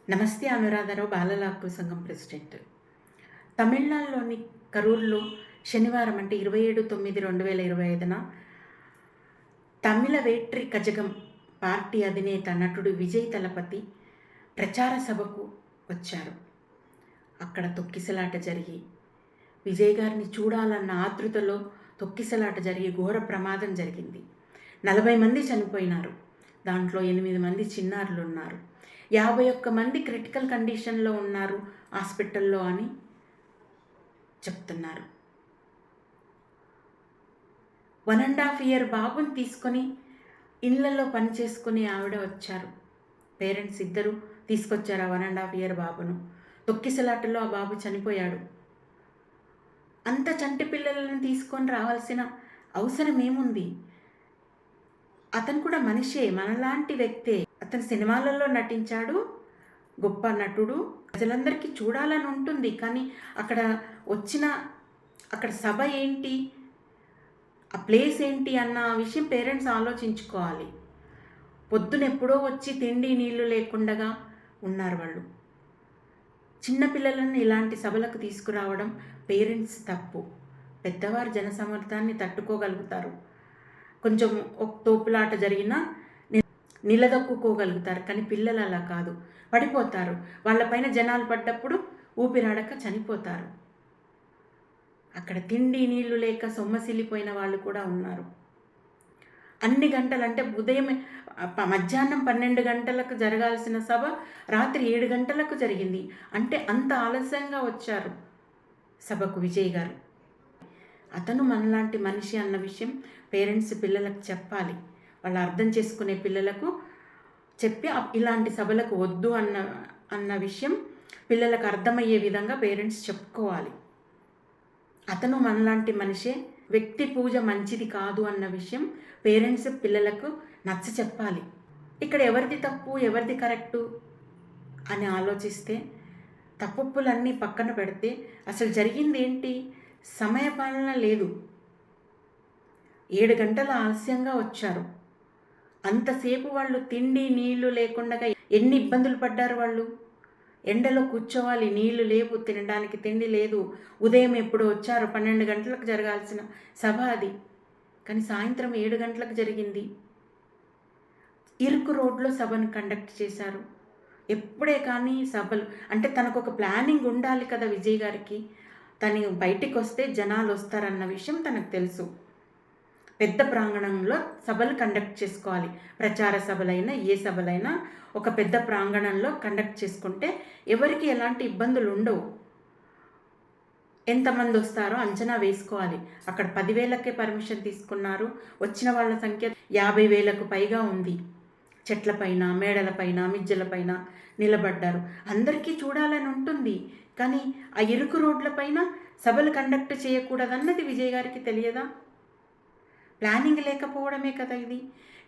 నమస్తే అనురాధారావు బాలల హక్కుల సంఘం ప్రెసిడెంట్. తమిళనాడులోని కరూర్లో శనివారం అంటే 27/9/2025న తమిళ వేట్రి కజగం పార్టీ అధినేత నటుడు విజయ్ తలపతి ప్రచార సభకు వచ్చారు. అక్కడ తొక్కిసలాట జరిగి విజయ్ గారిని చూడాలన్న ఆతృతలో తొక్కిసలాట జరిగి ఘోర ప్రమాదం జరిగింది. 40 మంది చనిపోయినారు. దాంట్లో 8 మంది చిన్నారులు ఉన్నారు. 51 మంది క్రిటికల్ కండిషన్లో ఉన్నారు హాస్పిటల్లో అని చెప్తున్నారు. 1.5 year బాబుని తీసుకొని ఇళ్లలో పని చేసుకుని ఆవిడ వచ్చారు. పేరెంట్స్ ఇద్దరు తీసుకొచ్చారు ఆ 1.5 year బాబును. తొక్కిసలాటలో ఆ బాబు చనిపోయాడు. అంత చంటి పిల్లలను తీసుకొని రావాల్సిన అవసరం ఏముంది? అతను కూడా మనిషే, మనలాంటి వ్యక్తే. అతను సినిమాలలో నటించాడు, గొప్ప నటుడు, ప్రజలందరికీ చూడాలని ఉంటుంది. కానీ అక్కడ సభ ఏంటి, ఆ ప్లేస్ ఏంటి అన్న విషయం పేరెంట్స్ ఆలోచించుకోవాలి. పొద్దునెప్పుడో వచ్చి తిండి నీళ్లు లేకుండా ఉన్నారు వాళ్ళు. చిన్నపిల్లలను ఇలాంటి సభలకు తీసుకురావడం పేరెంట్స్ తప్పు. పెద్దవారు జనసమర్థాన్ని తట్టుకోగలుగుతారు. కొంచెం ఒక తోపులాట జరిగినా నిలదొక్కుకోగలుగుతారు. కానీ పిల్లలు అలా కాదు, పడిపోతారు. వాళ్ళపైన జనాలు పడ్డప్పుడు ఊపిరాడక చనిపోతారు. అక్కడ తిండి నీళ్లు లేక సొమ్మసిల్లిపోయిన వాళ్ళు కూడా ఉన్నారు. అన్ని గంటలంటే ఉదయం మధ్యాహ్నం 12 గంటలకు జరగాల్సిన సభ రాత్రి 7 గంటలకు జరిగింది. అంటే అంత ఆలస్యంగా వచ్చారు సభకు విజయ్ గారు. అతను మనలాంటి మనిషి అన్న విషయం పేరెంట్స్ పిల్లలకు చెప్పాలి. వాళ్ళు అర్థం చేసుకునే పిల్లలకు చెప్పి ఇలాంటి సభలకు వద్దు అన్న విషయం పిల్లలకు అర్థమయ్యే విధంగా పేరెంట్స్ చెప్పుకోవాలి. అతను మనలాంటి మనిషే, వ్యక్తి పూజ మంచిది కాదు అన్న విషయం పేరెంట్స్ పిల్లలకు నచ్చ చెప్పాలి. ఇక్కడ ఎవరిది తప్పు ఎవరిది కరెక్టు అని ఆలోచిస్తే తప్పులన్నీ పక్కన పెడితే అసలు జరిగింది ఏంటి? సమయపాలన లేదు. 7 గంటల ఆలస్యంగా వచ్చారు. అంతసేపు వాళ్ళు తిండి నీళ్లు లేకుండా ఎన్ని ఇబ్బందులు పడ్డారు వాళ్ళు. ఎండలో కూర్చోవాలి, నీళ్లు లేవు, తినడానికి తిండి లేదు. ఉదయం ఎప్పుడు వచ్చారు, 12 గంటలకు జరగాల్సిన సభ అది. కానీ సాయంత్రం 7 గంటలకు జరిగింది. ఇరుకు రోడ్లో సభను కండక్ట్ చేశారు. ఎప్పుడే కానీ సభలు అంటే తనకు ఒక ప్లానింగ్ ఉండాలి కదా విజయ్ గారికి. తను బయటికి వస్తే జనాలు వస్తారన్న విషయం తనకు తెలుసు. పెద్ద ప్రాంగణంలో సభలు కండక్ట్ చేసుకోవాలి. ప్రచార సభలైనా ఏ సభలైనా ఒక పెద్ద ప్రాంగణంలో కండక్ట్ చేసుకుంటే ఎవరికి ఎలాంటి ఇబ్బందులు ఉండవు. ఎంతమంది వస్తారో అంచనా వేసుకోవాలి. అక్కడ 10,000కే పర్మిషన్ తీసుకున్నారు. వచ్చిన వాళ్ళ సంఖ్య 50,000కు పైగా ఉంది. చెట్లపైన, మేడలపైన, మిజ్జలపైన నిలబడ్డారు. అందరికీ చూడాలని ఉంటుంది. కానీ ఆ ఇరుకు రోడ్లపైన సభలు కండక్ట్ చేయకూడదన్నది విజయ్ గారికి తెలియదా? ప్లానింగ్ లేకపోవడమే కదా ఇది.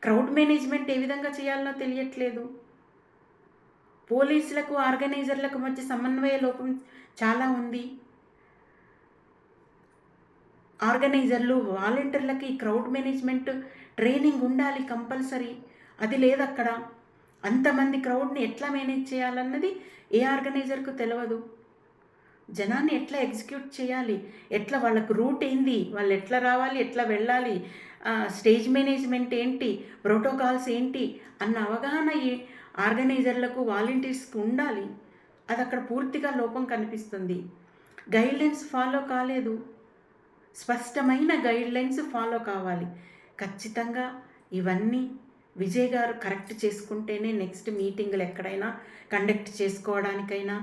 క్రౌడ్ మేనేజ్మెంట్ ఏ విధంగా చేయాలనో తెలియట్లేదు. పోలీసులకు ఆర్గనైజర్లకు మధ్య సమన్వయ లోపం చాలా ఉంది. ఆర్గనైజర్లు వాలంటీర్లకి ఈ క్రౌడ్ మేనేజ్మెంట్ ట్రైనింగ్ ఉండాలి కంపల్సరీ. అది లేదు అక్కడ. అంతమంది క్రౌడ్ని ఎట్లా మేనేజ్ చేయాలన్నది ఏ ఆర్గనైజర్కు తెలియదు. జనాన్ని ఎట్లా ఎగ్జిక్యూట్ చేయాలి, ఎట్లా వాళ్ళకు రూట్ ఏంది, వాళ్ళు ఎట్లా రావాలి, ఎట్లా వెళ్ళాలి, స్టేజ్ మేనేజ్మెంట్ ఏంటి, ప్రోటోకాల్స్ ఏంటి అన్న అవగాహన ఈ ఆర్గనైజర్లకు వాలంటీర్స్కి ఉండాలి. అది అక్కడ పూర్తిగా లోపం కనిపిస్తుంది. గైడ్లైన్స్ ఫాలో కాలేదు. స్పష్టమైన గైడ్లైన్స్ ఫాలో కావాలి. ఖచ్చితంగా ఇవన్నీ విజయ్ గారు కరెక్ట్ చేసుకుంటేనే నెక్స్ట్ మీటింగులు ఎక్కడైనా కండక్ట్ చేసుకోవడానికైనా.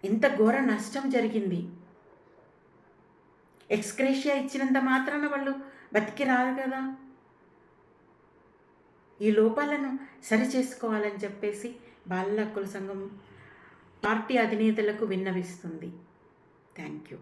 ఎంత ఘోర నష్టం జరిగింది. ఎక్స్గ్రేషియా ఇచ్చినంత మాత్రాన వాళ్ళు బతికి రారు కదా. ఈ లోపాలను సరి చేసుకోవాలని చెప్పేసి బాలల హక్కుల సంఘం పార్టీ అధినేతలకు విన్నవిస్తుంది. Thank you.